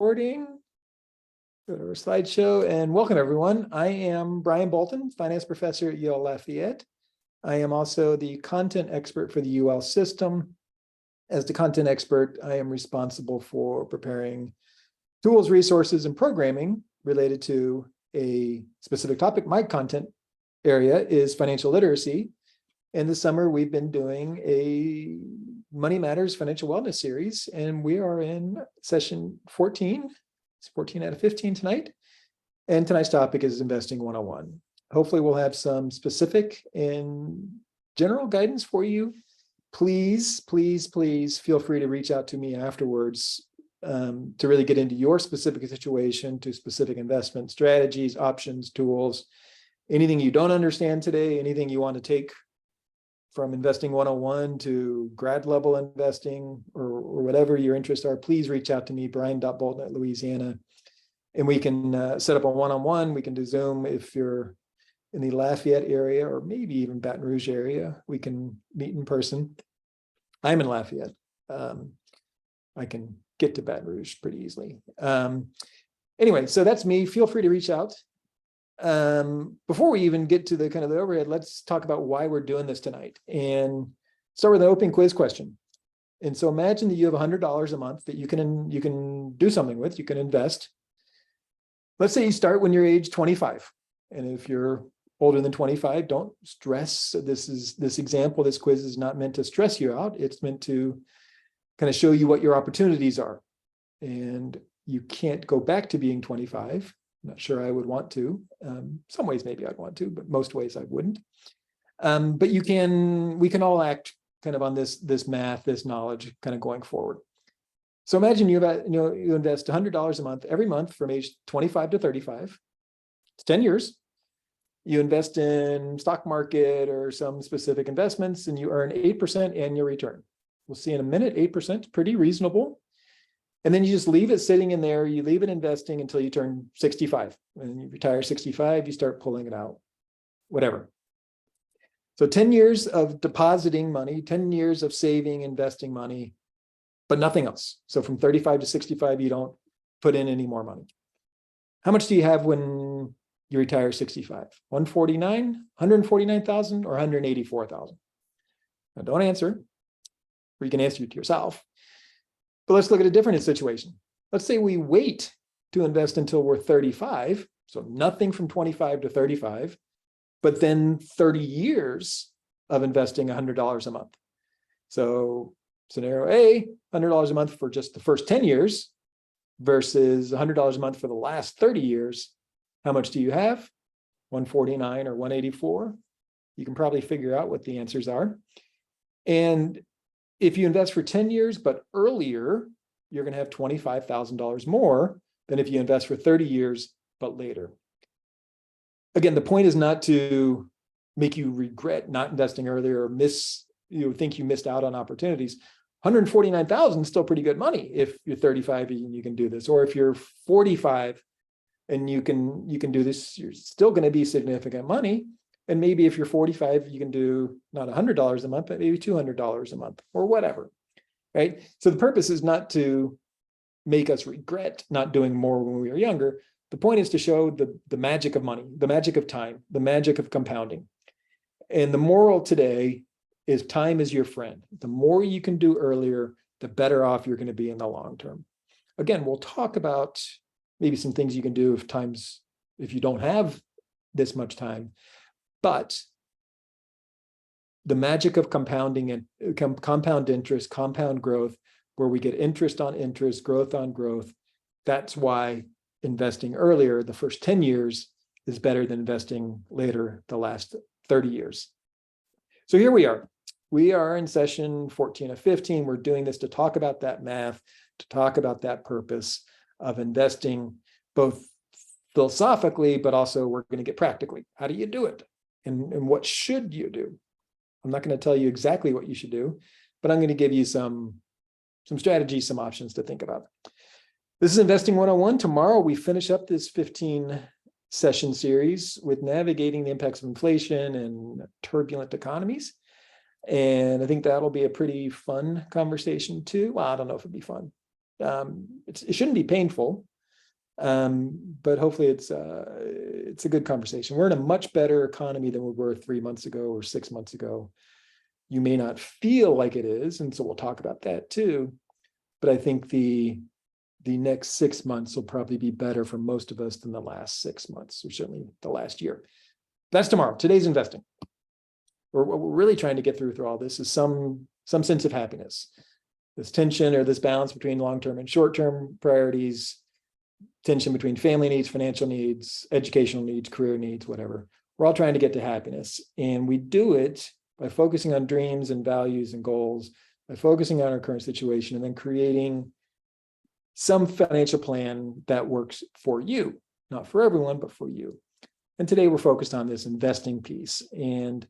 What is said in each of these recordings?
Recording. Go to our slideshow and welcome everyone. I am Brian Bolton, finance professor at UL Lafayette. I am also the content expert for the UL system. As the content expert, I am responsible for preparing tools, resources, and programming related to a specific topic. My content area is financial literacy. In the summer, we've been doing a Money Matters Financial Wellness series, and we are in session 14. It's 14 out of 15 tonight. And tonight's topic is Investing 101. Hopefully, we'll have some specific and general guidance for you. Please, please, please feel free to reach out to me afterwards to really get into your specific situation, to specific investment strategies, options, tools, anything you don't understand today, anything you want to take from Investing 101 to grad level investing or whatever your interests are, please reach out to me, Brian.Bolton at Louisiana, and we can set up a one-on-one. We can do Zoom if you're in the Lafayette area or maybe even Baton Rouge area. We can meet in person. I'm in Lafayette. I can get to Baton Rouge pretty easily. Anyway, so that's me. Feel free to reach out. Before we even get to the kind of the overhead, let's talk about why we're doing this tonight and start with an open quiz question. And so imagine that you have $100 a month that you can do something with, you can invest. Let's say you start when you're age 25. And if you're older than 25, don't stress. This example, this quiz is not meant to stress you out. It's meant to kind of show you what your opportunities are. And you can't go back to being 25. I'm not sure I would want to. Some ways maybe I'd want to, but most ways I wouldn't. But we can all act kind of on this math, this knowledge kind of going forward. So imagine you invest $100 a month every month from age 25 to 35. It's 10 years. You invest in stock market or some specific investments and you earn 8% annual return. We'll see in a minute, 8%, pretty reasonable. And then you just leave it sitting in there. You leave it investing until you turn 65. When you retire 65, you start pulling it out, whatever. So 10 years of depositing money, 10 years of saving, investing money, but nothing else. So from 35 to 65, you don't put in any more money. How much do you have when you retire 65? 149, 149,000 or 184,000? Now don't answer, or you can answer it to yourself. But let's look at a different situation. Let's say we wait to invest until we're 35, so nothing from 25 to 35, but then 30 years of investing $100 a month. So scenario A, $100 a month for just the first 10 years versus $100 a month for the last 30 years. How much do you have? 149 or 184? You can probably figure out what the answers are. And if you invest for 10 years, but earlier, you're going to have $25,000 more than if you invest for 30 years, but later. Again, the point is not to make you regret not investing earlier or think you missed out on opportunities. 149,000 is still pretty good money if you're 35 and you can do this. Or if you're 45 and you can do this, you're still going to be significant money. And maybe if you're 45, you can do not $100 a month, but maybe $200 a month or whatever, right? So the purpose is not to make us regret not doing more when we were younger. The point is to show the magic of money, the magic of time, the magic of compounding. And the moral today is time is your friend. The more you can do earlier, the better off you're going to be in the long term. Again, we'll talk about maybe some things you can do if you don't have this much time. But the magic of compounding and compound interest, compound growth, where we get interest on interest, growth on growth, that's why investing earlier, the first 10 years, is better than investing later, the last 30 years. So here we are. We are in session 14 of 15. We're doing this to talk about that math, to talk about that purpose of investing, both philosophically, but also we're going to get practically. How do you do it? And what should you do? I'm not going to tell you exactly what you should do, but I'm going to give you some strategies, some options to think about. This is Investing 101. Tomorrow, we finish up this 15 session series with navigating the impacts of inflation and turbulent economies. And I think that'll be a pretty fun conversation too. Well, I don't know if it'll be fun. It shouldn't be painful, but hopefully it's a good conversation. We're in a much better economy than we were 3 months ago or 6 months ago. You may not feel like it is, and so we'll talk about that too. But I think the next 6 months will probably be better for most of us than the last 6 months, or certainly the last year. That's tomorrow. Today's investing. What we're really trying to get through all this is some sense of happiness. This tension or this balance between long-term and short-term priorities, tension between family needs, financial needs, educational needs, career needs, whatever. We're all trying to get to happiness. And we do it by focusing on dreams and values and goals, by focusing on our current situation, and then creating some financial plan that works for you, not for everyone, but for you. And today we're focused on this investing piece. And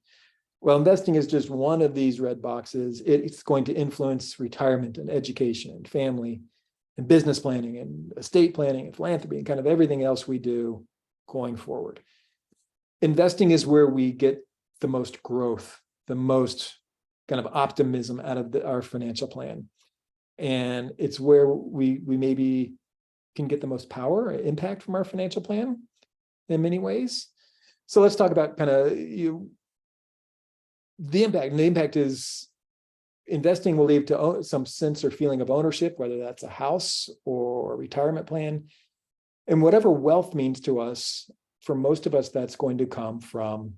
well, investing is just one of these red boxes. It's going to influence retirement and education and family and business planning and estate planning and philanthropy and kind of everything else we do going forward. Investing is where we get the most growth, the most kind of optimism out of our financial plan. And it's where we maybe can get the most power or impact from our financial plan in many ways. So let's talk about kind of the impact. And the impact is investing will lead to some sense or feeling of ownership, whether that's a house or a retirement plan. And whatever wealth means to us, for most of us, that's going to come from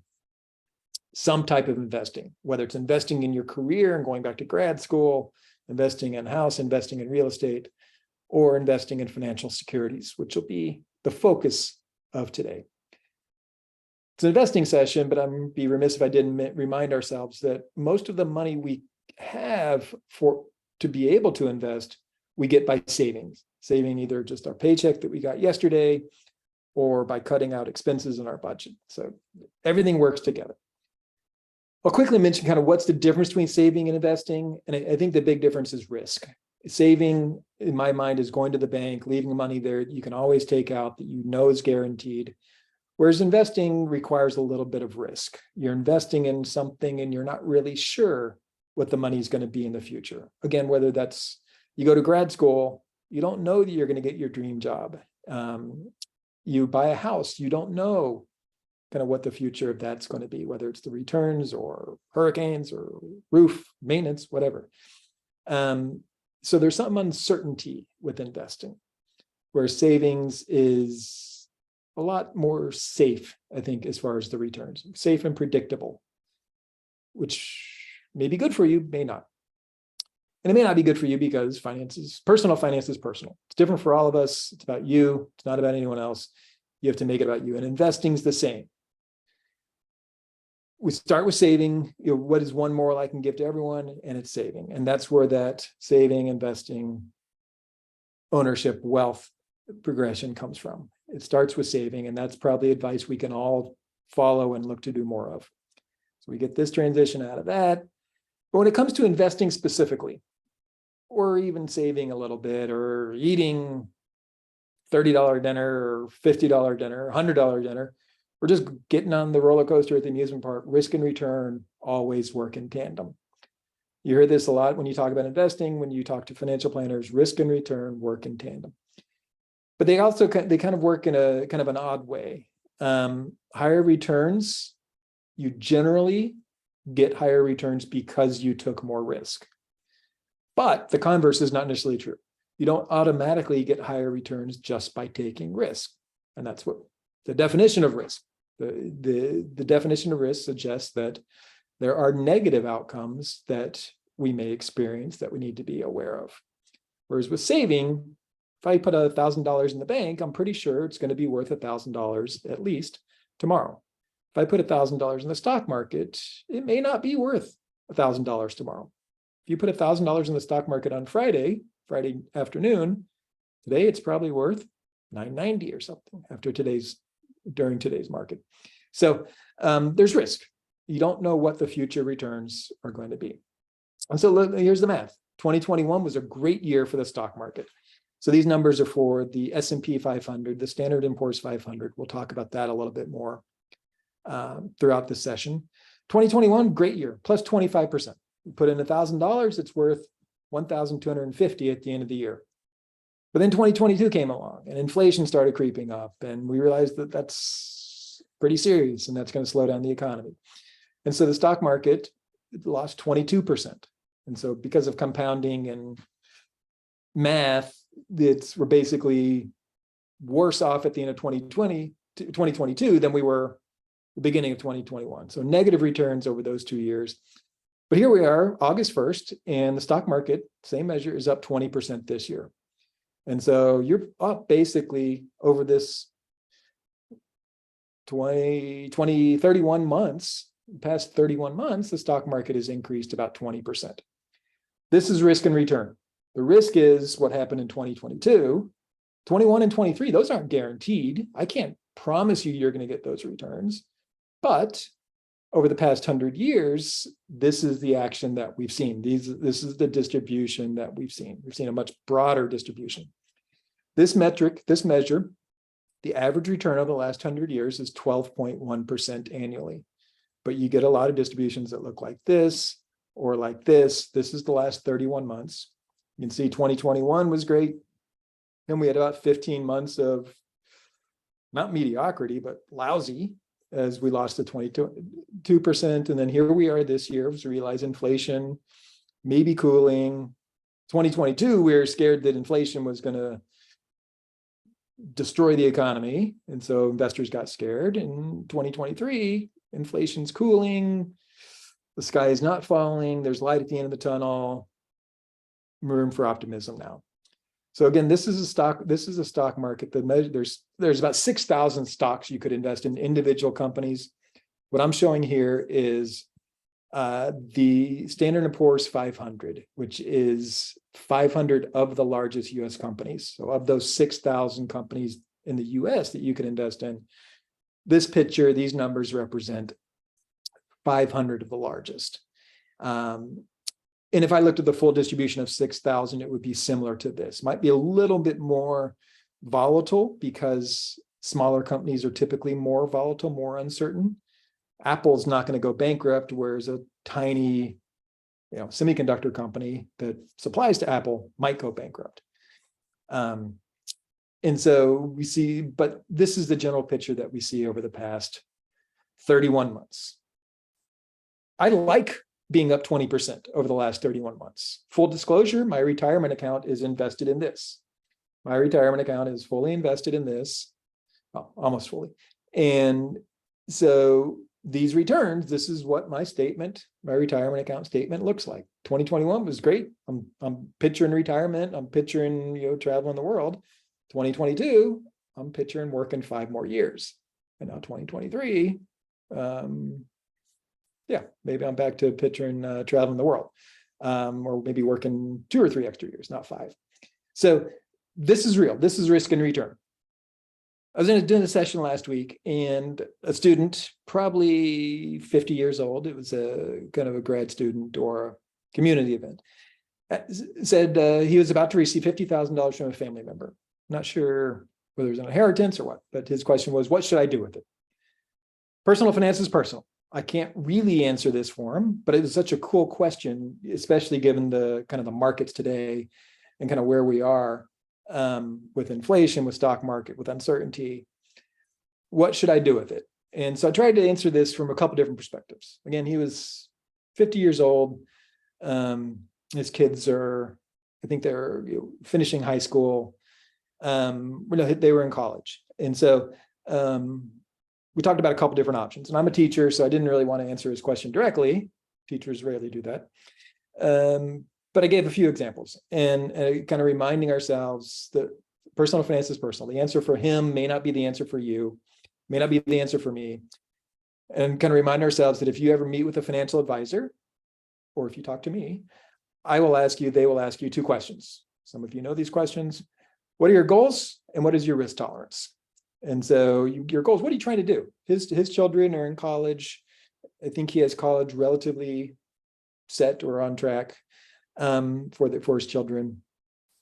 some type of investing, whether it's investing in your career and going back to grad school, investing in a house, investing in real estate, or investing in financial securities, which will be the focus of today. It's an investing session, but I'm be remiss if I didn't remind ourselves that most of the money we have to be able to invest, we get by saving either just our paycheck that we got yesterday or by cutting out expenses in our budget. So everything works together. I'll quickly mention kind of what's the difference between saving and investing. And I think the big difference is risk. Saving, in my mind, is going to the bank, leaving money there that you can always take out, that you know is guaranteed. Whereas investing requires a little bit of risk. You're investing in something and you're not really sure what the money is going to be in the future. Again, whether that's you go to grad school, you don't know that you're going to get your dream job. You buy a house, you don't know kind of what the future of that's going to be, whether it's the returns or hurricanes or roof maintenance, whatever. So there's some uncertainty with investing, where savings is a lot more safe, I think, as far as the returns, safe and predictable, which may be good for you, may not. And it may not be good for you because personal finance is personal. It's different for all of us. It's about you. It's not about anyone else. You have to make it about you. And investing is the same. We start with saving. What is one moral I can give to everyone? And it's saving. And that's where that saving, investing, ownership, wealth progression comes from. It starts with saving, and that's probably advice we can all follow and look to do more of. So we get this transition out of that. But when it comes to investing specifically, or even saving a little bit, or eating $30 dinner, or $50 dinner, $100 dinner, or just getting on the roller coaster at the amusement park, risk and return always work in tandem. You hear this a lot when you talk about investing, when you talk to financial planners, risk and return work in tandem. But they kind of work in a kind of an odd way. Higher returns, you generally get higher returns because you took more risk. But the converse is not necessarily true. You don't automatically get higher returns just by taking risk. And that's what the definition of risk. The definition of risk suggests that there are negative outcomes that we may experience that we need to be aware of. Whereas with saving, if I put $1,000 in the bank, I'm pretty sure it's going to be worth $1,000 at least tomorrow. If I put $1,000 in the stock market, it may not be worth $1,000 tomorrow. If you put $1,000 in the stock market on Friday afternoon, today it's probably worth $9.90 or something during today's market. So there's risk. You don't know what the future returns are going to be. And so here's the math. 2021 was a great year for the stock market. So these numbers are for the S&P 500, the Standard & Poor's 500. We'll talk about that a little bit more throughout the session. 2021, great year, plus 25%. You put in $1,000, it's worth $1,250 at the end of the year. But then 2022 came along and inflation started creeping up, and we realized that that's pretty serious and that's going to slow down the economy. And so the stock market lost 22%. And so because of compounding and math, we're basically worse off at the end of 2022 than we were the beginning of 2021. So negative returns over those 2 years. But here we are, August 1st, and the stock market, same measure, is up 20% this year. And so you're up basically over this 31 months, past 31 months, the stock market has increased about 20%. This is risk and return. The risk is what happened in 2022. 21 and 23, those aren't guaranteed. I can't promise you you're going to get those returns. But over the past 100 years, this is the action that we've seen. This is the distribution that we've seen. We've seen a much broader distribution. This measure, the average return over the last 100 years is 12.1% annually. But you get a lot of distributions that look like this or like this. This is the last 31 months. You can see 2021 was great. Then we had about 15 months of not mediocrity, but lousy, as we lost to 22%. And then here we are this year, we realize inflation may be cooling. 2022, we were scared that inflation was going to destroy the economy. And so investors got scared. In 2023, inflation's cooling. The sky is not falling. There's light at the end of the tunnel. Room for optimism now. So again, this is a stock market that there's about 6,000 stocks you could invest in, individual companies. What I'm showing here is the Standard & Poor's 500, which is 500 of the largest US companies. So of those 6,000 companies in the US that you can invest in, this picture, these numbers represent 500 of the largest. And if I looked at the full distribution of 6,000, it would be similar to this. Might be a little bit more volatile because smaller companies are typically more volatile, more uncertain. Apple's not going to go bankrupt, whereas a tiny, semiconductor company that supplies to Apple might go bankrupt. And so we see, but this is the general picture that we see over the past 31 months. I like being up 20% over the last 31 months. Full disclosure, my retirement account is invested in this. My retirement account is fully invested in this, well, almost fully. And so these returns, this is what my retirement account statement looks like. 2021 was great. I'm picturing retirement. I'm picturing, traveling the world. 2022, I'm picturing working 5 more years. And now 2023, maybe I'm back to picturing traveling the world, or maybe working 2 or 3 extra years, not 5. So this is real. This is risk and return. I was doing a session last week, and a student, probably 50 years old, it was a kind of a grad student or a community event, said he was about to receive $50,000 from a family member. Not sure whether it was an inheritance or what, but his question was, what should I do with it? Personal finance is personal. I can't really answer this for him, but it was such a cool question, especially given the kind of the markets today and kind of where we are with inflation, with stock market, with uncertainty. What should I do with it? And so I tried to answer this from a couple different perspectives. Again, he was 50 years old. His kids are, I think they're finishing high school. They were in college. And so we talked about a couple different options, and I'm a teacher, so I didn't really want to answer his question directly. Teachers rarely do that. But I gave a few examples and kind of reminding ourselves that personal finance is personal. The answer for him may not be the answer for you, may not be the answer for me. And kind of remind ourselves that if you ever meet with a financial advisor, or if you talk to me, they will ask you 2 questions. Some of you know these questions. What are your goals and what is your risk tolerance? And so your goals, what are you trying to do? His children are in college. I think he has college relatively set or on track for his children.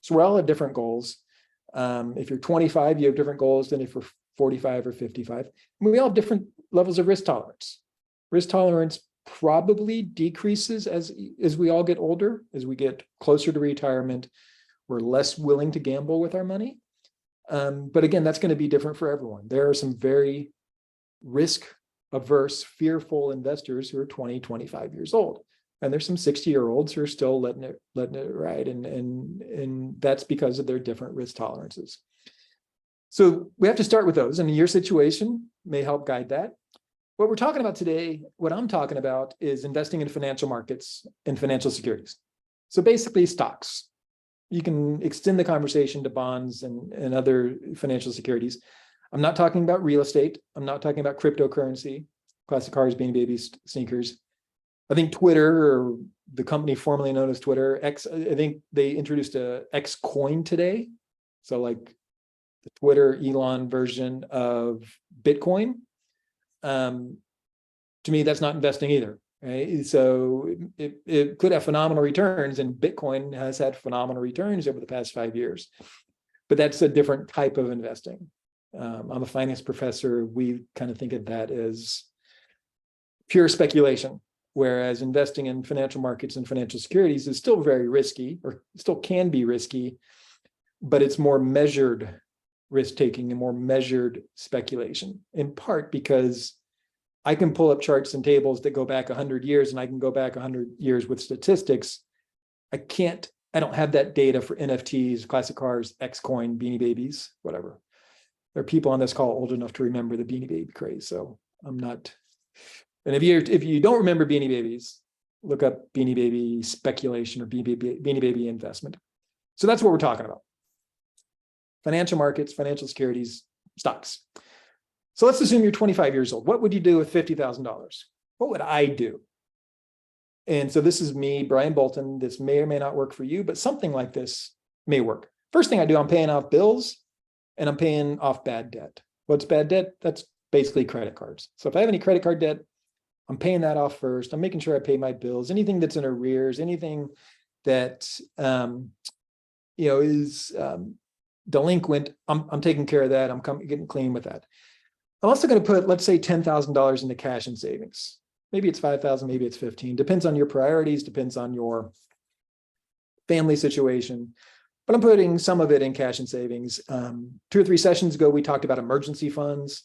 So we all have different goals. If you're 25, you have different goals than if you're 45 or 55. And we all have different levels of risk tolerance. Risk tolerance probably decreases as we all get older, as we get closer to retirement. We're less willing to gamble with our money. But again, that's going to be different for everyone. There are some very risk averse, fearful investors who are 20, 25 years old. And there's some 60-year-olds who are still letting it ride. And that's because of their different risk tolerances. So we have to start with those. And your situation may help guide that. What we're talking about today, what I'm talking about is investing in financial markets and financial securities. So basically stocks. You can extend the conversation to bonds and other financial securities. I'm not talking about real estate. I'm not talking about cryptocurrency, classic cars, Beanie Babies, sneakers. I think Twitter, or the company formerly known as Twitter, X, I think they introduced a X coin today. So like the Twitter Elon version of Bitcoin. To me, that's not investing either. Right? So it could have phenomenal returns, and Bitcoin has had phenomenal returns over the past 5 years. But that's a different type of investing. I'm a finance professor. We kind of think of that as pure speculation, whereas investing in financial markets and financial securities is still very risky, or still can be risky, but it's more measured risk-taking and more measured speculation, in part because I can pull up charts and tables that go back 100 years, and I can go back 100 years with statistics. I don't have that data for NFTs, classic cars, Xcoin, Beanie Babies, whatever. There are people on this call old enough to remember the Beanie Baby craze, so I'm not. And if you don't remember Beanie Babies, look up Beanie Baby speculation or Beanie Baby investment. So that's what we're talking about. Financial markets, financial securities, stocks. So let's assume you're 25 years old. What would you do with $50,000? What would I do? And so this is me, Brian Bolton. This may or may not work for you, but something like this may work. First thing I do, I'm paying off bills and I'm paying off bad debt. What's bad debt? That's basically credit cards. So if I have any credit card debt, I'm paying that off first. I'm making sure I pay my bills, anything that's in arrears, anything that is delinquent, I'm taking care of that. I'm getting clean with that. I'm also going to put, let's say, $10,000 into cash and savings. Maybe it's 5,000, maybe it's 15. Depends on your priorities, depends on your family situation. But I'm putting some of it in cash and savings. 2 or 3 sessions ago, we talked about emergency funds.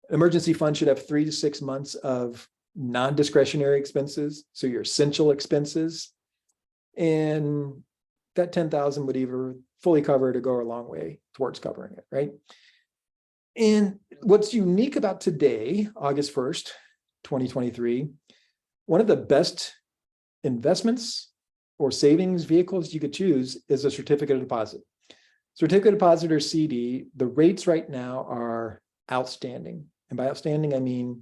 Emergency fund should have 3 to 6 months of non-discretionary expenses, so your essential expenses. And that 10,000 would either fully cover it or go a long way towards covering it, right? And what's unique about today, August 1st, 2023, one of the best investments or savings vehicles you could choose is a certificate of deposit. Certificate of deposit, or CD, the rates right now are outstanding. And by outstanding, I mean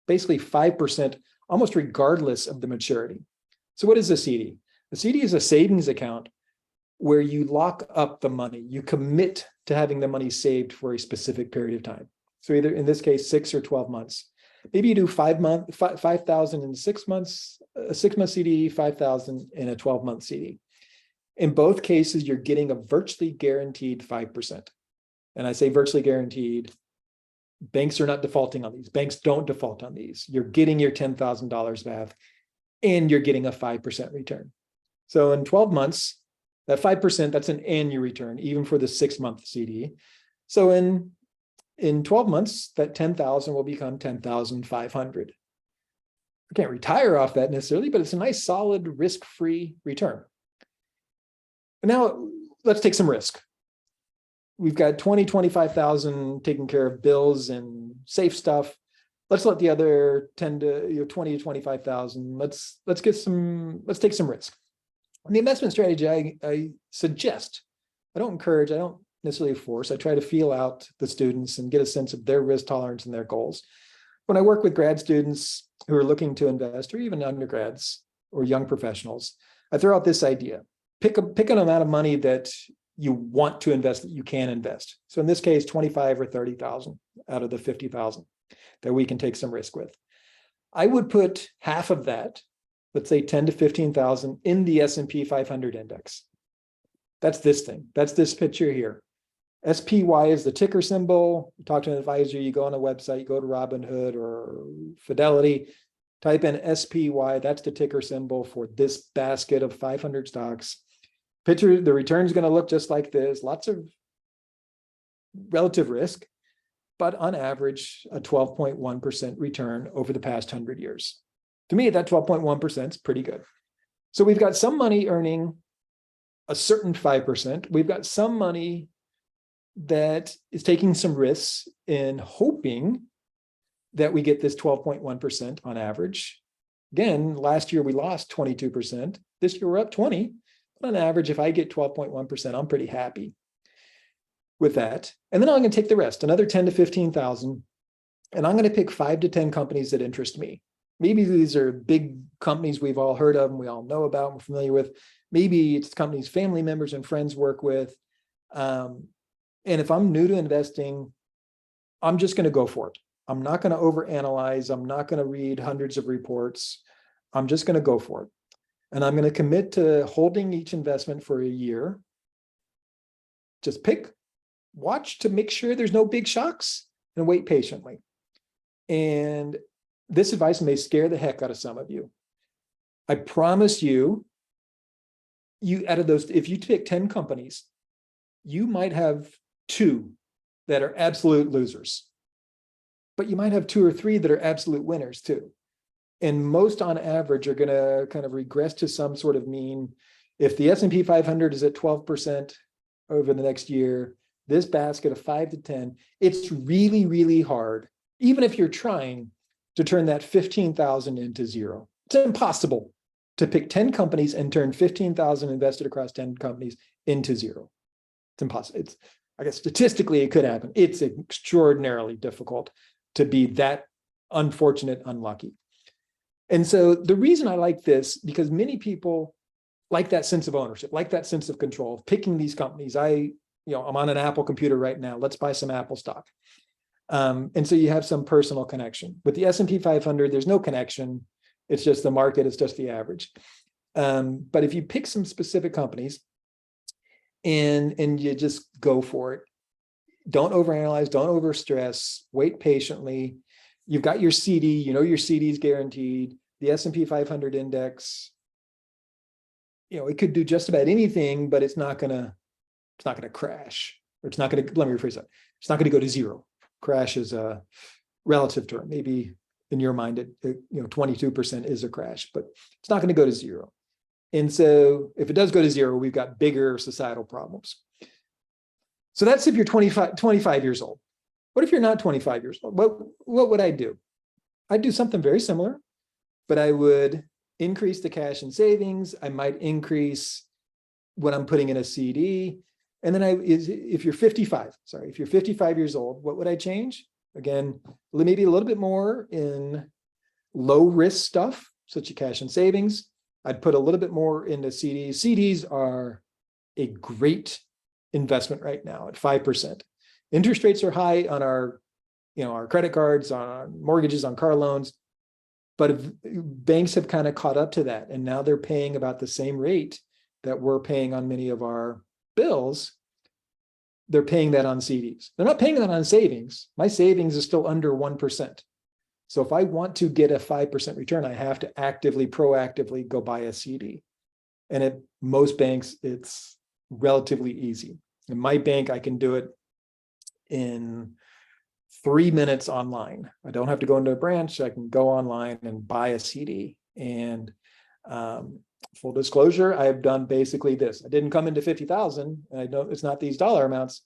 basically 5%, almost regardless of the maturity. So what is a CD? A CD is a savings account where you lock up the money. You commit to having the money saved for a specific period of time. So either in this case, 6 or 12 months. Maybe you do 5,000 in 6 months, a 6-month CD, 5,000 in a 12-month CD. In both cases, you're getting a virtually guaranteed 5%. And I say virtually guaranteed. Banks are not defaulting on these. Banks don't default on these. You're getting your $10,000 back, and you're getting a 5% return. So in 12 months, that 5%, that's an annual return, even for the 6-month CD. So in 12 months, that 10,000 will become 10,500. I can't retire off that necessarily, but it's a nice, solid, risk-free return. Now, let's take some risk. We've got 20, 25,000 taking care of bills and safe stuff. Let's let the other 10 to 20 to 25,000. Let's take some risk. And the investment strategy I suggest, I don't encourage, I don't necessarily force. I try to feel out the students and get a sense of their risk tolerance and their goals. When I work with grad students who are looking to invest, or even undergrads or young professionals, I throw out this idea. Pick an amount of money that you want to invest, that you can invest. So in this case, 25 or 30,000 out of the 50,000 that we can take some risk with. I would put half of that, let's say 10 to 15,000, in the S&P 500 index. That's this thing. That's this picture here. SPY is the ticker symbol. You talk to an advisor, you go on a website, you go to Robinhood or Fidelity, type in SPY, that's the ticker symbol for this basket of 500 stocks. Picture, the return is going to look just like this, lots of relative risk, but on average, a 12.1% return over the past 100 years. To me, that 12.1% is pretty good. So we've got some money earning a certain 5%. We've got some money that is taking some risks and hoping that we get this 12.1% on average. Again, last year we lost 22%. This year we're up 20. But on average, if I get 12.1%, I'm pretty happy with that. And then I'm going to take the rest, another 10 to 15,000, and I'm going to pick 5 to 10 companies that interest me. Maybe these are big companies we've all heard of and we all know about and we're familiar with. Maybe it's companies family members and friends work with. And if I'm new to investing, I'm just going to go for it. I'm not going to overanalyze. I'm not going to read hundreds of reports. I'm just going to go for it. And I'm going to commit to holding each investment for a year. Just watch to make sure there's no big shocks and wait patiently. And this advice may scare the heck out of some of you. I promise you, out of those, if you pick 10 companies, you might have 2 that are absolute losers, but you might have 2 or 3 that are absolute winners too. And most on average are going to kind of regress to some sort of mean. If the S&P 500 is at 12% over the next year, this basket of 5 to 10, it's really, really hard, even if you're trying to turn that 15,000 into zero. It's impossible to pick 10 companies and turn 15,000 invested across 10 companies into zero. It's impossible. I guess statistically it could happen. It's extraordinarily difficult to be that unfortunate, unlucky. And so the reason I like this, because many people like that sense of ownership, like that sense of control, picking these companies. I'm on an Apple computer right now. Let's buy some Apple stock. And so you have some personal connection. With the S&P 500, there's no connection. It's just the market. It's just the average. But if you pick some specific companies and you just go for it, don't overanalyze, don't overstress, wait patiently. You've got your CD, your CD is guaranteed. The S&P 500 index, it could do just about anything, but it's not going to crash, or it's not going to, let me rephrase that. It's not going to go to zero. Crash is a relative term. Maybe in your mind, 22% is a crash, but it's not going to go to zero. And so if it does go to zero, we've got bigger societal problems. So that's if you're 25 years old. What if you're not 25 years old? What would I do? I'd do something very similar, but I would increase the cash and savings. I might increase what I'm putting in a CD. And then if you're 55 years old, what would I change? Again, maybe a little bit more in low risk stuff, such as cash and savings. I'd put a little bit more into CDs. CDs are a great investment right now at 5%. Interest rates are high on our credit cards, on mortgages, on car loans, but banks have kind of caught up to that. And now they're paying about the same rate that we're paying on many of our bills. They're paying that on CDs. They're not paying that on savings. My savings is still under 1%. So if I want to get a 5% return, I have to proactively go buy a CD. And at most banks, it's relatively easy. In my bank, I can do it in 3 minutes online. I don't have to go into a branch. I can go online and buy a CD. And full disclosure, I have done basically this. I didn't come into 50,000, and I know it's not these dollar amounts,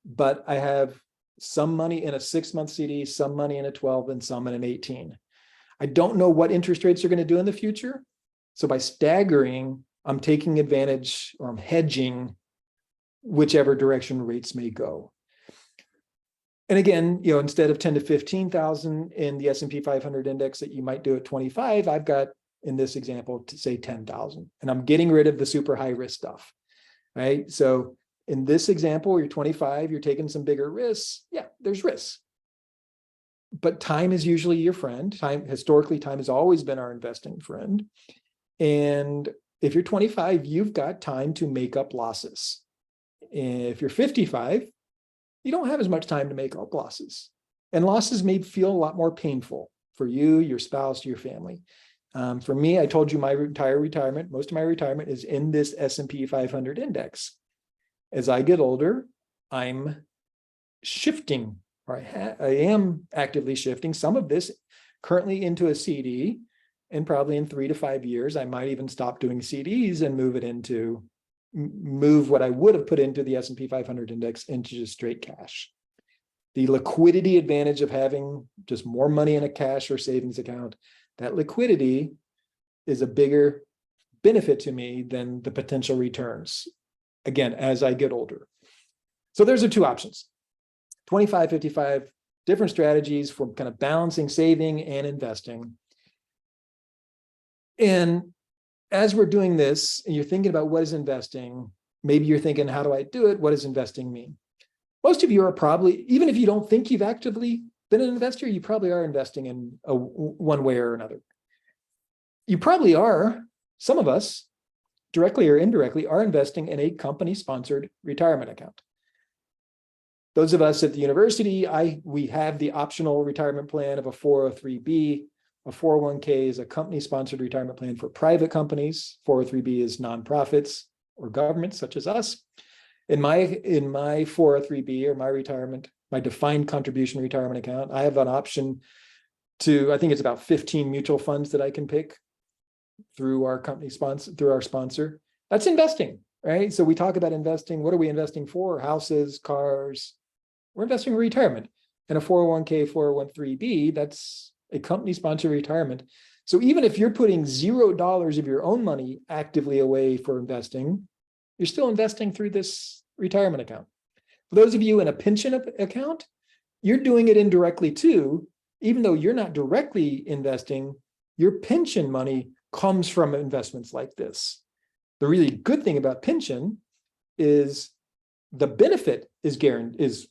but I have some money in a 6-month CD, some money in a 12, and some in an 18. I don't know what interest rates are going to do in the future. So by staggering, I'm taking advantage, or I'm hedging whichever direction rates may go. And again, instead of 10 to 15,000 in the S&P 500 index that you might do at 25, I've got, in this example, to say 10,000, and I'm getting rid of the super high risk stuff, right? So in this example, you're 25, you're taking some bigger risks. Yeah, there's risks, but time is usually your friend. Historically, time has always been our investing friend. And if you're 25, you've got time to make up losses. If you're 55, you don't have as much time to make up losses, and losses may feel a lot more painful for you, your spouse, your family. For me, I told you my entire retirement, most of my retirement is in this S&P 500 index. As I get older, I'm shifting, or I am actively shifting some of this currently into a CD, and probably in 3 to 5 years, I might even stop doing CDs and move what I would have put into the S&P 500 index into just straight cash. The liquidity advantage of having just more money in a cash or savings account, that liquidity is a bigger benefit to me than the potential returns, again, as I get older. So there's the two options, 25, 55, different strategies for kind of balancing saving and investing. And as we're doing this, and you're thinking about what is investing, maybe you're thinking, how do I do it? What does investing mean? Most of you are probably, even if you don't think you've actively been an investor, you probably are investing in one way or another. You probably are, some of us, directly or indirectly, are investing in a company-sponsored retirement account. Those of us at the university, we have the optional retirement plan of a 403B. A 401k is a company-sponsored retirement plan for private companies. 403B is nonprofits or governments such as us. In my 403B, or my defined contribution retirement account, I have an option to, I think it's about 15 mutual funds that I can pick through our company sponsor, through our sponsor. That's investing, right? So we talk about investing. What are we investing for? Houses, cars. We're investing in retirement. And a 401k, 403B, that's a company-sponsored retirement. So even if you're putting $0 of your own money actively away for investing, you're still investing through this retirement account. For those of you in a pension account, you're doing it indirectly too. Even though you're not directly investing, your pension money comes from investments like this. The really good thing about pension is the benefit is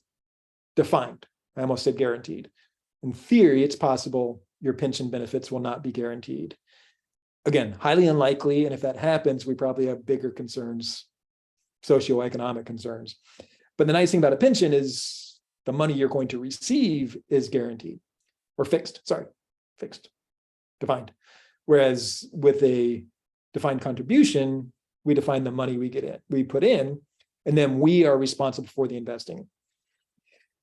defined. I almost said guaranteed. In theory, it's possible your pension benefits will not be guaranteed. Again, highly unlikely. And if that happens, we probably have bigger concerns, socioeconomic concerns. But the nice thing about a pension is the money you're going to receive is guaranteed or fixed, defined. Whereas with a defined contribution, we define the money we put in, and then we are responsible for the investing.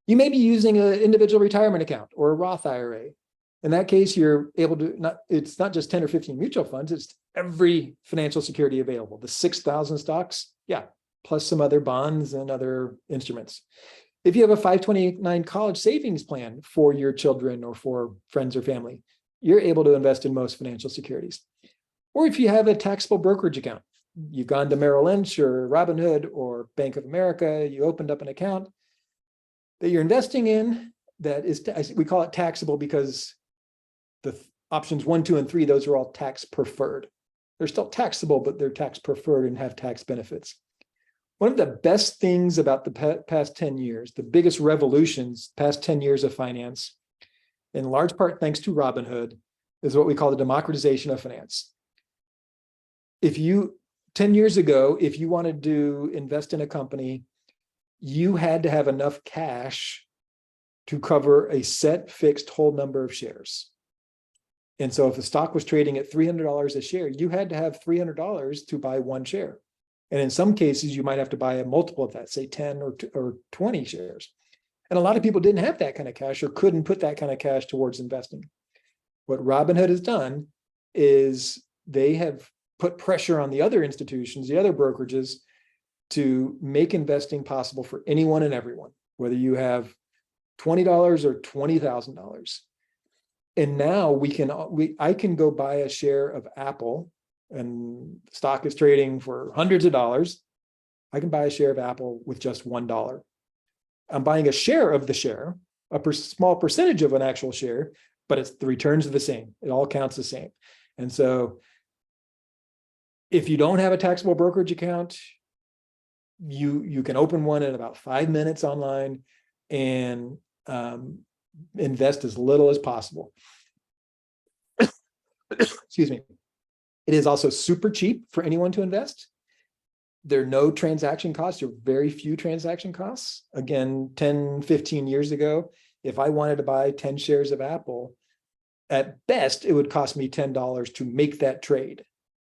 You may be using an individual retirement account or a Roth IRA. In that case, you're able to, it's not just 10 or 15 mutual funds, it's every financial security available. The 6,000 stocks, yeah, plus some other bonds and other instruments. If you have a 529 college savings plan for your children or for friends or family, you're able to invest in most financial securities. Or if you have a taxable brokerage account, you've gone to Merrill Lynch or Robinhood or Bank of America, you opened up an account that you're investing in that is, we call it taxable because the options 1, 2, and 3, those are all tax preferred. They're still taxable, but they're tax preferred and have tax benefits. One of the best things about the past 10 years, the biggest revolutions, past 10 years of finance, in large part thanks to Robinhood, is what we call the democratization of finance. 10 years ago, if you wanted to invest in a company, you had to have enough cash to cover a set fixed whole number of shares. And so if the stock was trading at $300 a share, you had to have $300 to buy one share. And in some cases, you might have to buy a multiple of that, say 10 or 20 shares. And a lot of people didn't have that kind of cash or couldn't put that kind of cash towards investing. What Robinhood has done is they have put pressure on the other institutions, the other brokerages, to make investing possible for anyone and everyone, whether you have $20 or $20,000. And now I can go buy a share of Apple, and stock is trading for hundreds of dollars. I can buy a share of Apple with just $1. I'm buying a share of the share, small percentage of an actual share, but the returns are the same. It all counts the same. And so if you don't have a taxable brokerage account, you can open one in about 5 minutes online and invest as little as possible. Excuse me. It is also super cheap for anyone to invest. There are no transaction costs or very few transaction costs. Again, 10, 15 years ago, if I wanted to buy 10 shares of Apple, At best, it would cost me $10 to make that trade.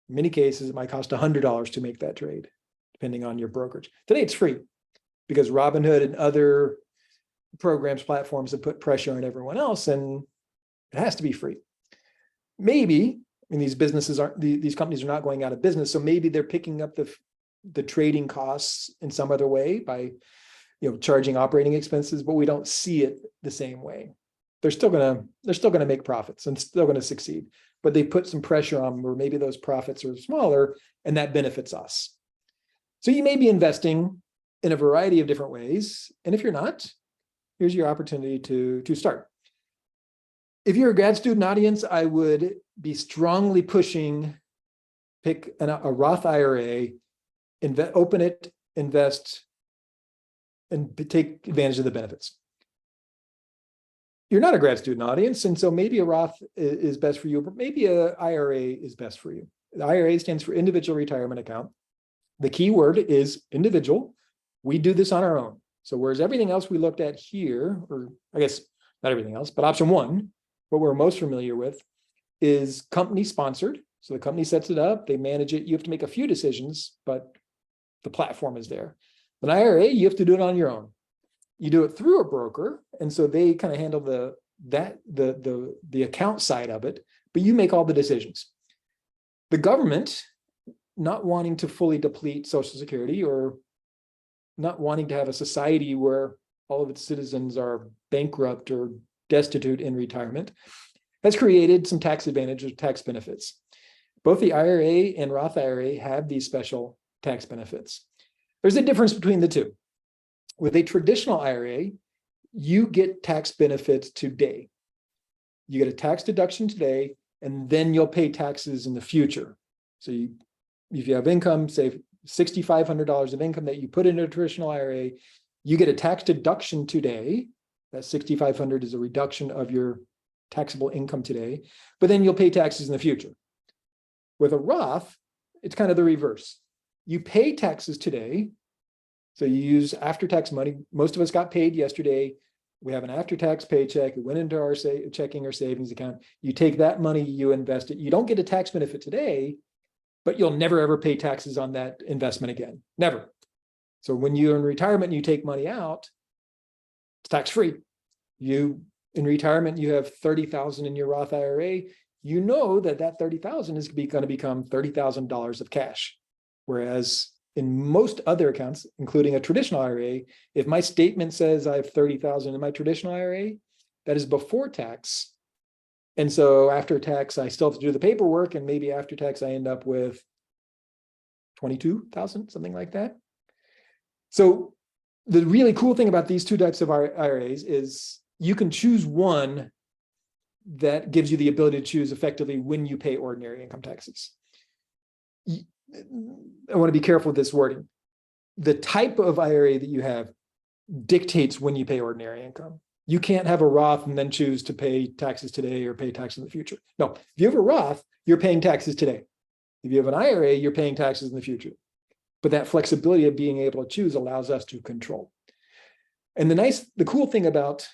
In many cases, it might cost $100 to make that trade, depending on your brokerage. Today, it's free because Robinhood and other programs, platforms have put pressure on everyone else, and it has to be free. Maybe, and these companies are not going out of business, so maybe they're picking up the trading costs in some other way by charging operating expenses, but we don't see it the same way. They're still gonna make profits and still gonna succeed, but they put some pressure on where maybe those profits are smaller, and that benefits us. So you may be investing in a variety of different ways, and if you're not, here's your opportunity to start. If you're a grad student audience, I would be strongly pushing, pick a Roth IRA, open it, invest, and take advantage of the benefits. You're not a grad student audience, and so maybe a Roth is best for you, but maybe an IRA is best for you. The IRA stands for Individual Retirement Account. The key word is individual. We do this on our own. So whereas everything else we looked at here, or I guess not everything else, but option one, what we're most familiar with, is company sponsored. So the company sets it up, they manage it. You have to make a few decisions, but the platform is there. An IRA, you have to do it on your own. You do it through a broker, and so they kind of handle the account side of it, but you make all the decisions. The government, not wanting to fully deplete Social Security or not wanting to have a society where all of its citizens are bankrupt or destitute in retirement, has created some tax advantages, tax benefits. Both the IRA and Roth IRA have these special tax benefits. There's a difference between the two. With a traditional IRA, you get tax benefits today. You get a tax deduction today, and then you'll pay taxes in the future. So if you have income, say $6,500 of income that you put into a traditional IRA, you get a tax deduction today. That $6,500 is a reduction of your taxable income today, but then you'll pay taxes in the future. With a Roth, it's kind of the reverse. You pay taxes today. So you use after-tax money. Most of us got paid yesterday. We have an after-tax paycheck. It went into our checking or savings account. You take that money, you invest it. You don't get a tax benefit today, but you'll never ever pay taxes on that investment again. Never. So when you're in retirement and you take money out, it's tax-free. In retirement, you have $30,000 in your Roth IRA. You know that $30,000 is going to become $30,000 of cash. Whereas in most other accounts, including a traditional IRA, if my statement says I have $30,000 in my traditional IRA, that is before tax. And so after tax, I still have to do the paperwork, and maybe after tax, I end up with $22,000, something like that. So the really cool thing about these two types of IRAs is you can choose one that gives you the ability to choose effectively when you pay ordinary income taxes. I want to be careful with this wording. The type of IRA that you have dictates when you pay ordinary income. You can't have a Roth and then choose to pay taxes today or pay taxes in the future. No, if you have a Roth, you're paying taxes today. If you have an IRA, you're paying taxes in the future. But that flexibility of being able to choose allows us to control. And the cool thing about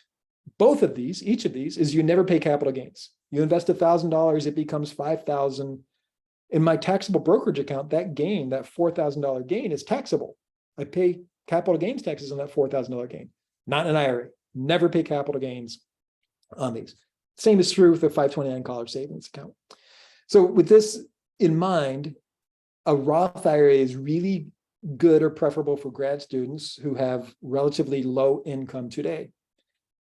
both of these, each of these, is you never pay capital gains. You invest $1,000, it becomes $5,000. In my taxable brokerage account, that gain, that $4,000 gain, is taxable. I pay capital gains taxes on that $4,000 gain, not an IRA. Never pay capital gains on these. Same is true with the 529 college savings account. So with this in mind, a Roth IRA is really good or preferable for grad students who have relatively low income today.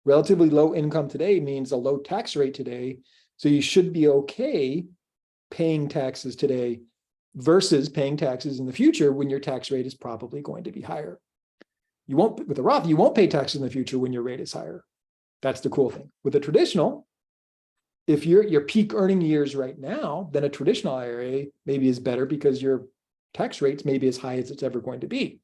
Relatively low income today means a low tax rate today. So you should be okay paying taxes today versus paying taxes in the future when your tax rate is probably going to be higher. With a Roth, you won't pay taxes in the future when your rate is higher. That's the cool thing. With a traditional, if your peak earning years right now, then a traditional IRA maybe is better because your tax rates may be as high as it's ever going to be.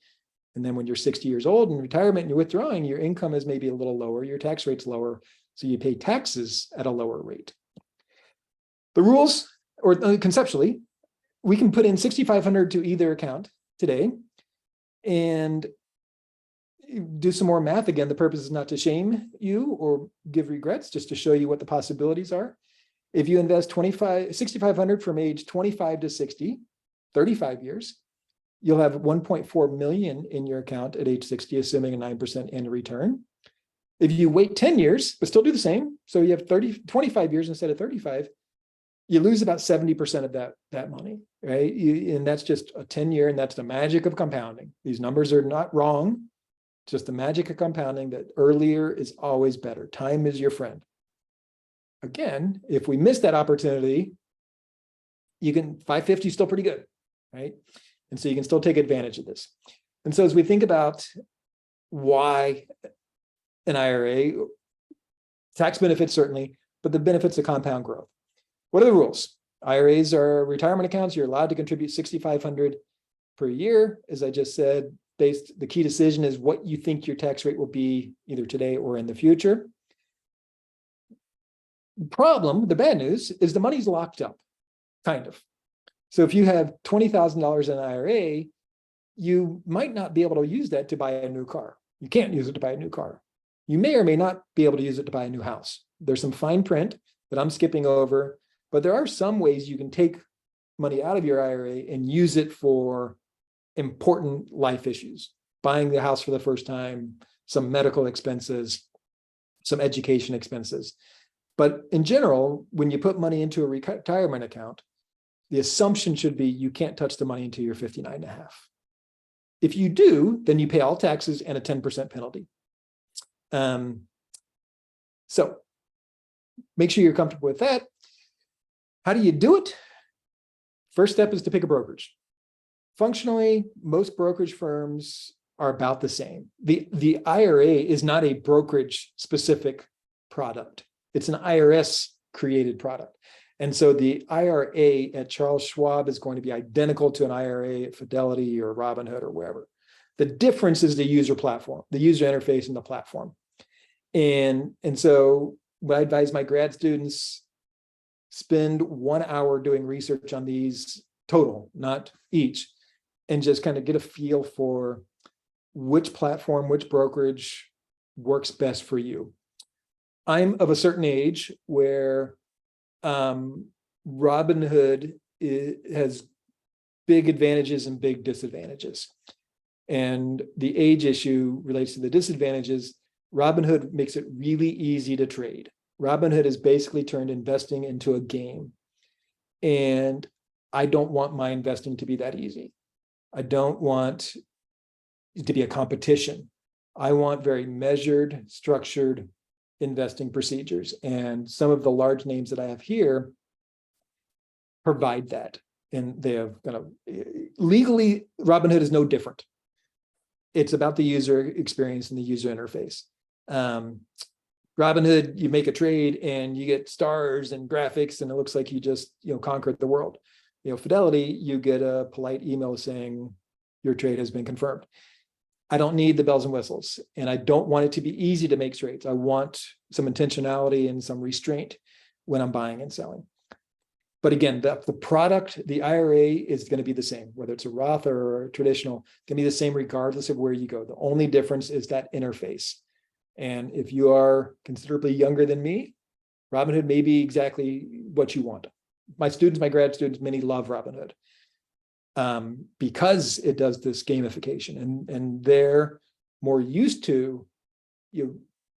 And then when you're 60 years old in retirement and you're withdrawing, your income is maybe a little lower, your tax rate's lower, so you pay taxes at a lower rate. The rules, or conceptually, we can put in $6,500 to either account today and do some more math. Again, the purpose is not to shame you or give regrets, just to show you what the possibilities are. If you invest 6,500 from age 25 to 60, 35 years, you'll have 1.4 million in your account at age 60, assuming a 9% annual return. If you wait 10 years, but still do the same, so you have 25 years instead of 35, you lose about 70% of that money, right? And that's just a 10-year, and that's the magic of compounding. These numbers are not wrong, just the magic of compounding, that earlier is always better. Time is your friend. Again, if we miss that opportunity, 550 is still pretty good, right? And so you can still take advantage of this. And so as we think about why an IRA, tax benefits certainly, but the benefits of compound growth. What are the rules? IRAs are retirement accounts. You're allowed to contribute $6,500 per year. As I just said, the key decision is what you think your tax rate will be either today or in the future. The bad news is the money's locked up, kind of. So if you have $20,000 in an IRA, you might not be able to use that to buy a new car. You can't use it to buy a new car. You may or may not be able to use it to buy a new house. There's some fine print that I'm skipping over, but there are some ways you can take money out of your IRA and use it for important life issues, buying the house for the first time, some medical expenses, some education expenses. But in general, when you put money into a retirement account, the assumption should be you can't touch the money until you're 59 and a half. If you do, then you pay all taxes and a 10% penalty. So make sure you're comfortable with that. How do you do it? First step is to pick a brokerage. Functionally, most brokerage firms are about the same. The IRA is not a brokerage specific product. It's an IRS created product. And so the IRA at Charles Schwab is going to be identical to an IRA at Fidelity or Robinhood or wherever. The difference is the user platform, the user interface and the platform. And so what I advise my grad students, spend 1 hour doing research on these total, not each, and just kind of get a feel for which platform, which brokerage works best for you. I'm of a certain age where Robinhood has big advantages and big disadvantages. And the age issue relates to the disadvantages. Robinhood makes it really easy to trade. Robinhood has basically turned investing into a game. And I don't want my investing to be that easy. I don't want it to be a competition. I want very measured, structured investing procedures. And some of the large names that I have here provide that. And they have kind of legally, Robinhood is no different. It's about the user experience and the user interface. Robinhood, you make a trade and you get stars and graphics and it looks like you just conquered the world. Fidelity, you get a polite email saying your trade has been confirmed. I don't need the bells and whistles, and I don't want it to be easy to make trades. I want some intentionality and some restraint when I'm buying and selling. But again, the product, the IRA is going to be the same, whether it's a Roth or a traditional, it's going to be the same regardless of where you go. The only difference is that interface. And if you are considerably younger than me, Robinhood may be exactly what you want. My students, my grad students, many love Robinhood because it does this gamification, and they're more used to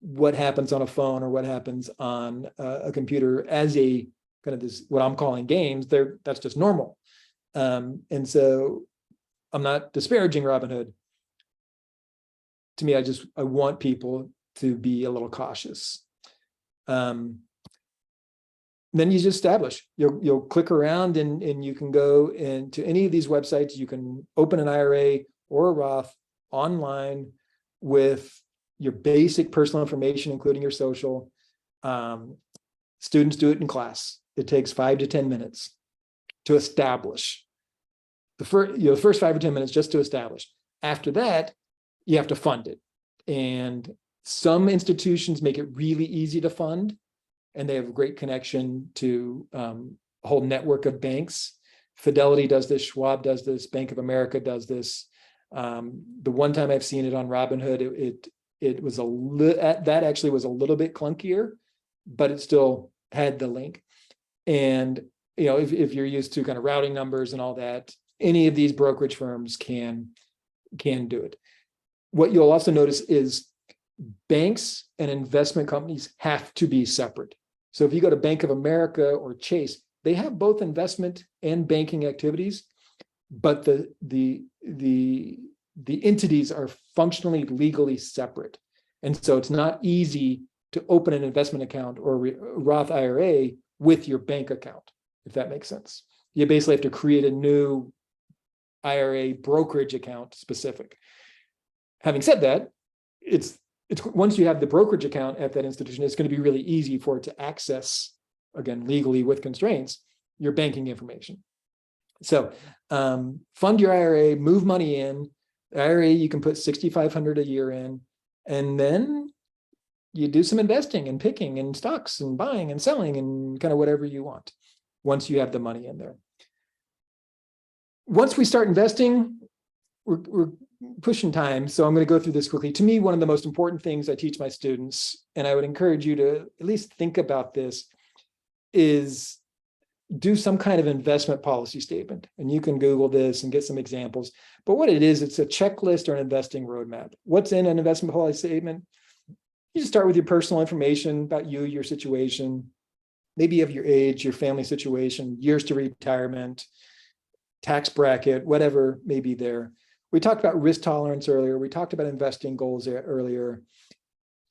what happens on a phone or what happens on a computer as a kind of this, what I'm calling games. That's just normal. And so I'm not disparaging Robinhood. To me, I want people to be a little cautious. Then you just establish. You'll click around and you can go into any of these websites. You can open an IRA or a Roth online with your basic personal information, including your social. Students do it in class. It takes 5 to 10 minutes to establish. The first 5 or 10 minutes just to establish. After that, you have to fund it. And some institutions make it really easy to fund, and they have a great connection to a whole network of banks. Fidelity does this, Schwab does this, Bank of America does this. The one time I've seen it on Robinhood, it was that actually was a little bit clunkier, but it still had the link. And, if you're used to kind of routing numbers and all that, any of these brokerage firms can do it. What you'll also notice is banks and investment companies have to be separate. So if you go to Bank of America or Chase, they have both investment and banking activities, but the entities are functionally legally separate. And so it's not easy to open an investment account or Roth IRA with your bank account, if that makes sense. You basically have to create a new IRA brokerage account specific. Having said that, it's once you have the brokerage account at that institution, it's going to be really easy for it to access, again, legally with constraints, your banking information. So fund your IRA, move money in. The IRA, you can put $6,500 a year in, and then you do some investing and picking and stocks and buying and selling and kind of whatever you want once you have the money in there. Once we start investing, we're pushing time, so I'm going to go through this quickly. To me, one of the most important things I teach my students, and I would encourage you to at least think about this, is do some kind of investment policy statement. And you can Google this and get some examples. But what it is, it's a checklist or an investing roadmap. What's in an investment policy statement? You just start with your personal information about you, your situation, maybe of your age, your family situation, years to retirement, tax bracket, whatever may be there. We talked about risk tolerance earlier. We talked about investing goals earlier.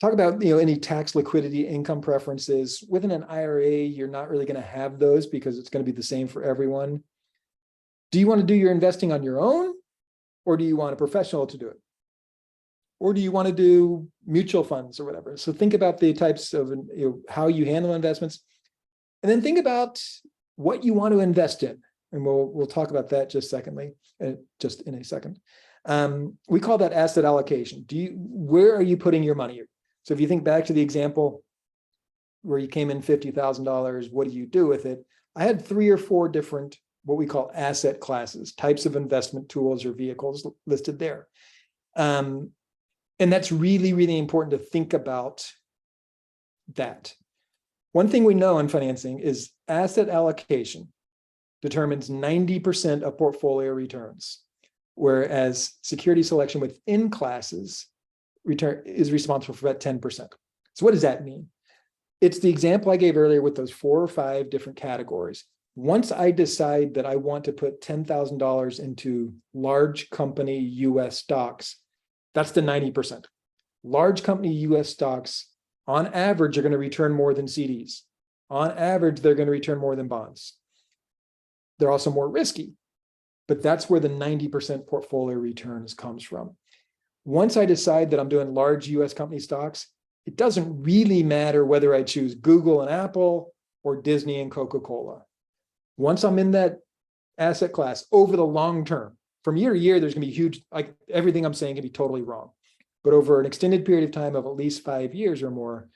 Talk about any tax, liquidity, income preferences. Within an IRA, you're not really going to have those because it's going to be the same for everyone. Do you want to do your investing on your own, or do you want a professional to do it? Or do you want to do mutual funds or whatever? So think about the types of how you handle investments, and then think about what you want to invest in. And we'll talk about that just in a second. We call that asset allocation. Where are you putting your money? So if you think back to the example where you came in $50,000, what do you do with it? I had 3 or 4 different what we call asset classes, types of investment tools or vehicles listed there. And that's really, really important to think about that. One thing we know in financing is asset allocation determines 90% of portfolio returns, whereas security selection within classes is responsible for about 10%. So what does that mean? It's the example I gave earlier with those 4 or 5 different categories. Once I decide that I want to put $10,000 into large company US stocks, that's the 90%. Large company US stocks, on average, are going to return more than CDs. On average, they're going to return more than bonds. They're also more risky, but that's where the 90% portfolio returns comes from. Once I decide that I'm doing large US company stocks, it doesn't really matter whether I choose Google and Apple or Disney and Coca-Cola. Once I'm in that asset class over the long term, from year to year, there's going to be huge, like everything I'm saying can be totally wrong. But over an extended period of time of at least 5 years or more,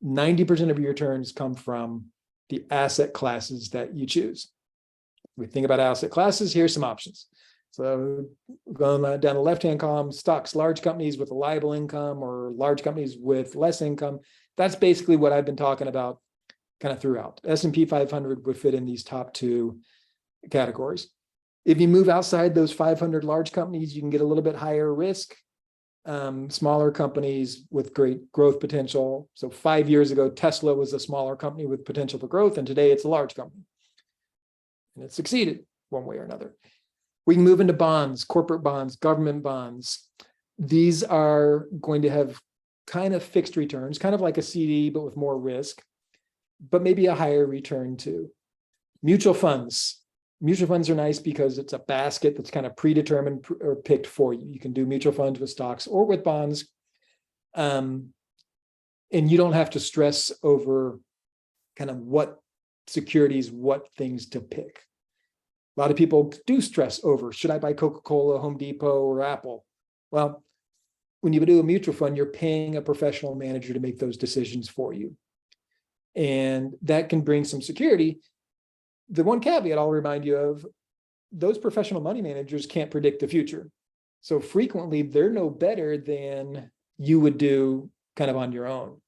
90% of your returns come from the asset classes that you choose. We think about asset classes, here's some options. So going down the left-hand column, stocks, large companies with a liable income or large companies with less income. That's basically what I've been talking about kind of throughout. S&P 500 would fit in these top 2 categories. If you move outside those 500 large companies, you can get a little bit higher risk. Smaller companies with great growth potential. So 5 years ago, Tesla was a smaller company with potential for growth, and today it's a large company. And it succeeded one way or another. We can move into bonds, corporate bonds, government bonds. These are going to have kind of fixed returns, kind of like a CD, but with more risk, but maybe a higher return too. Mutual funds. Mutual funds are nice because it's a basket that's kind of predetermined or picked for you. You can do mutual funds with stocks or with bonds. And you don't have to stress over kind of what securities, what things to pick. A lot of people do stress over, should I buy Coca-Cola, Home Depot, or Apple? Well, when you do a mutual fund, you're paying a professional manager to make those decisions for you. And that can bring some security. The one caveat I'll remind you of, those professional money managers can't predict the future. So frequently, they're no better than you would do kind of on your own.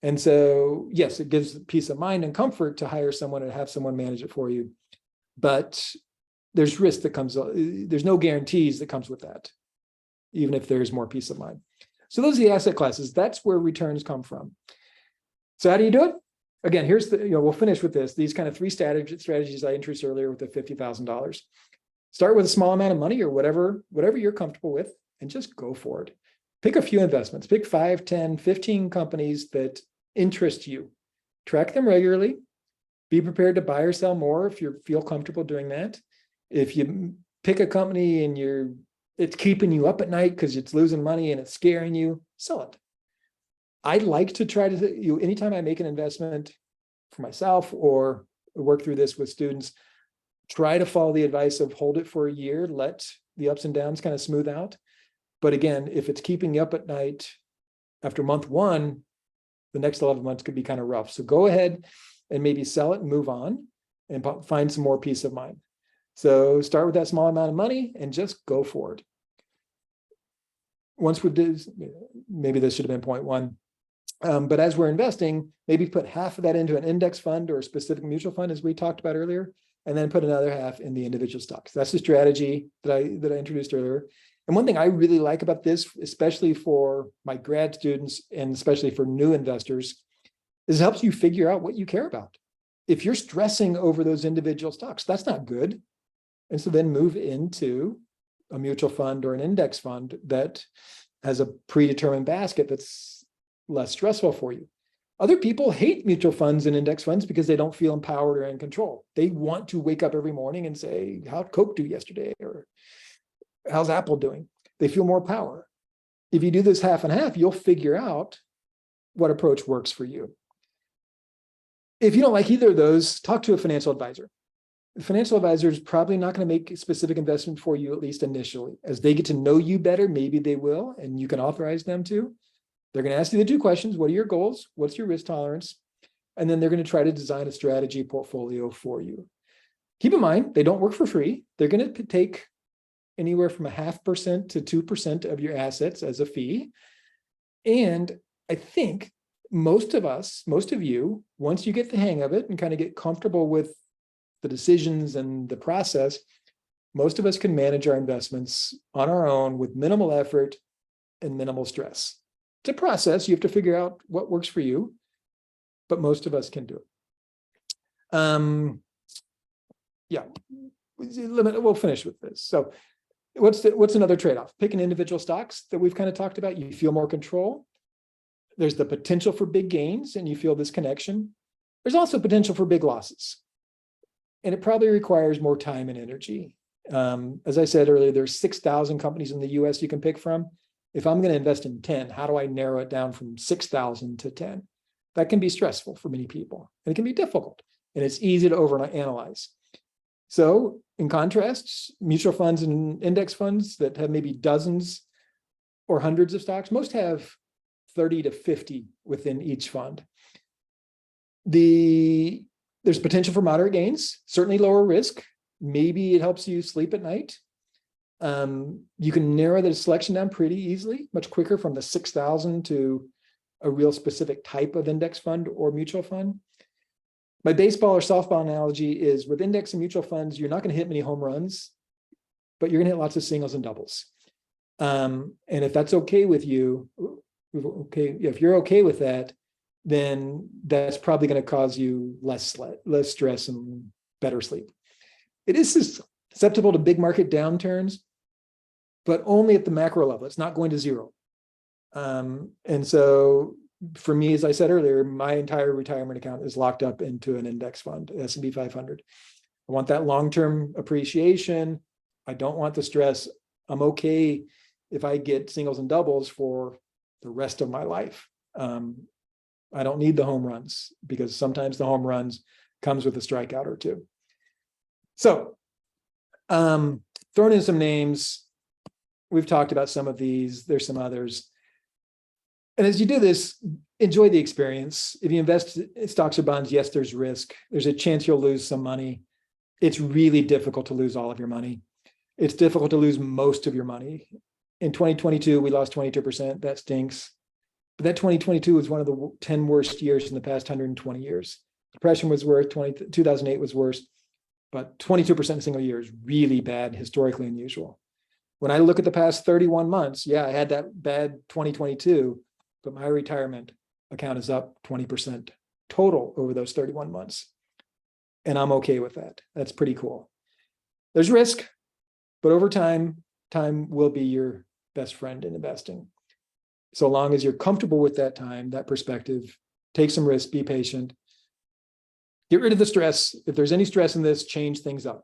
And so, yes, it gives peace of mind and comfort to hire someone and have someone manage it for you. But there's risk that comes, there's no guarantees that comes with that, even if there's more peace of mind. So those are the asset classes. That's where returns come from. So how do you do it? Again, here's the, we'll finish with this. These kind of three strategies I introduced earlier with the $50,000. Start with a small amount of money or whatever you're comfortable with, and just go for it. Pick a few investments, pick 5, 10, 15 companies that interest you. Track them regularly. Be prepared to buy or sell more if you feel comfortable doing that. If you pick a company and it's keeping you up at night because it's losing money and it's scaring you, sell it. I like to try to, anytime I make an investment for myself or work through this with students, try to follow the advice of hold it for a year, let the ups and downs kind of smooth out. But again, if it's keeping you up at night after month one, the next 11 months could be kind of rough. So go ahead and maybe sell it and move on and find some more peace of mind. So start with that small amount of money and just go for it. Once we do, maybe this should have been point one. But as we're investing, maybe put half of that into an index fund or a specific mutual fund, as we talked about earlier, and then put another half in the individual stocks. That's the strategy that I introduced earlier. And one thing I really like about this, especially for my grad students and especially for new investors, is it helps you figure out what you care about. If you're stressing over those individual stocks, that's not good. And so then move into a mutual fund or an index fund that has a predetermined basket that's less stressful for you. Other people hate mutual funds and index funds because they don't feel empowered or in control. They want to wake up every morning and say, how'd Coke do yesterday? Or how's Apple doing? They feel more power. If you do this half and half, you'll figure out what approach works for you. If you don't like either of those, talk to a financial advisor. The financial advisor is probably not going to make a specific investment for you, at least initially. As they get to know you better, maybe they will, and you can authorize them to. They're going to ask you the two questions. What are your goals? What's your risk tolerance? And then they're going to try to design a strategy portfolio for you. Keep in mind, they don't work for free. They're going to take anywhere from 0.5% to 2% of your assets as a fee. And I think most of you, once you get the hang of it and kind of get comfortable with the decisions and the process, most of us can manage our investments on our own with minimal effort and minimal stress. It's a process. You have to figure out what works for you, but most of us can do it. Yeah, we'll finish with this. So what's another trade-off? Pick an individual stocks that we've kind of talked about. You feel more control. There's the potential for big gains and you feel this connection. There's also potential for big losses. And it probably requires more time and energy. As I said earlier, there's 6,000 companies in the US you can pick from. If I'm going to invest in 10, how do I narrow it down from 6,000 to 10? That can be stressful for many people, and it can be difficult, and it's easy to overanalyze. So in contrast, mutual funds and index funds that have maybe dozens or hundreds of stocks, most have 30 to 50 within each fund. There's potential for moderate gains, certainly lower risk. Maybe it helps you sleep at night. You can narrow the selection down pretty easily, much quicker from the 6,000 to a real specific type of index fund or mutual fund. My baseball or softball analogy is with index and mutual funds, you're not going to hit many home runs, but you're going to hit lots of singles and doubles. And if that's okay with you, if you're okay with that, then that's probably going to cause you less stress and better sleep. It is susceptible to big market downturns, but only at the macro level. It's not going to zero. And so for me, as I said earlier, my entire retirement account is locked up into an index fund, S&P 500. I want that long-term appreciation. I don't want the stress. I'm okay if I get singles and doubles for the rest of my life. I don't need the home runs because sometimes the home runs comes with a strikeout or two. So throwing in some names, we've talked about some of these, there's some others. And as you do this, enjoy the experience. If you invest in stocks or bonds, yes, there's risk. There's a chance you'll lose some money. It's really difficult to lose all of your money. It's difficult to lose most of your money. In 2022, we lost 22%. That stinks. But that 2022 was one of the 10 worst years in the past 120 years. Depression was worse, 2008 was worse, but 22% in a single year is really bad, historically unusual. When I look at the past 31 months, yeah, I had that bad 2022, but my retirement account is up 20% total over those 31 months. And I'm okay with that. That's pretty cool. There's risk, but over time will be your best friend in investing. So long as you're comfortable with that time, that perspective, take some risk, be patient, get rid of the stress. If there's any stress in this, change things up.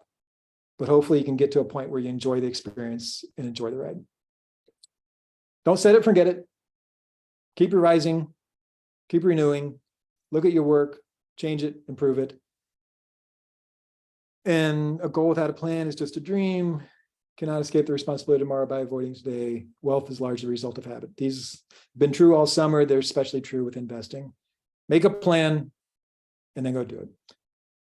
But hopefully you can get to a point where you enjoy the experience and enjoy the ride. Don't set it, forget it. Keep revising, keep renewing, look at your work, change it, improve it. And a goal without a plan is just a dream. Cannot escape the responsibility tomorrow by avoiding today. Wealth is largely a result of habit. These have been true all summer. They're especially true with investing. Make a plan and then go do it.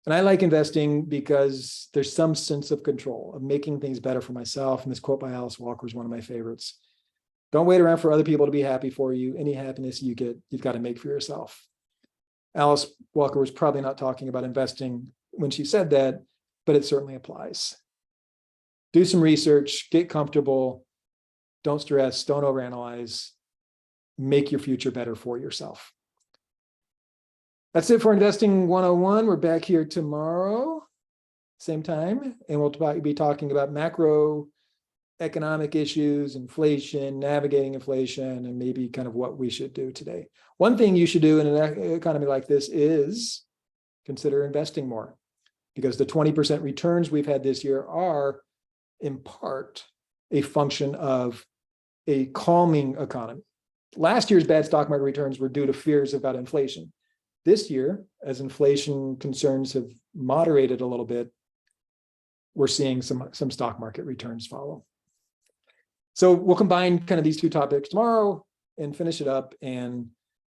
And I like investing because there's some sense of control, of making things better for myself. And this quote by Alice Walker is one of my favorites. Don't wait around for other people to be happy for you. Any happiness you get, you've got to make for yourself. Alice Walker was probably not talking about investing when she said that, but it certainly applies. Do some research, get comfortable, don't stress, don't overanalyze, make your future better for yourself. That's it for Investing 101. We're back here tomorrow, same time, and we'll be talking about macroeconomic issues, inflation, navigating inflation, and maybe kind of what we should do today. One thing you should do in an economy like this is consider investing more, because the 20% returns we've had this year are in part a function of a calming economy. Last year's bad stock market returns were due to fears about inflation. This year, as inflation concerns have moderated a little bit, we're seeing some stock market returns follow. So we'll combine kind of these two topics tomorrow and finish it up and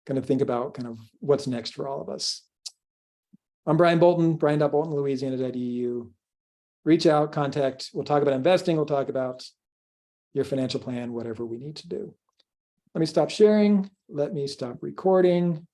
kind of think about kind of what's next for all of us. I'm Brian Bolton, brian.bolton, louisiana.edu. Reach out, contact. We'll talk about investing. We'll talk about your financial plan, whatever we need to do. Let me stop sharing. Let me stop recording.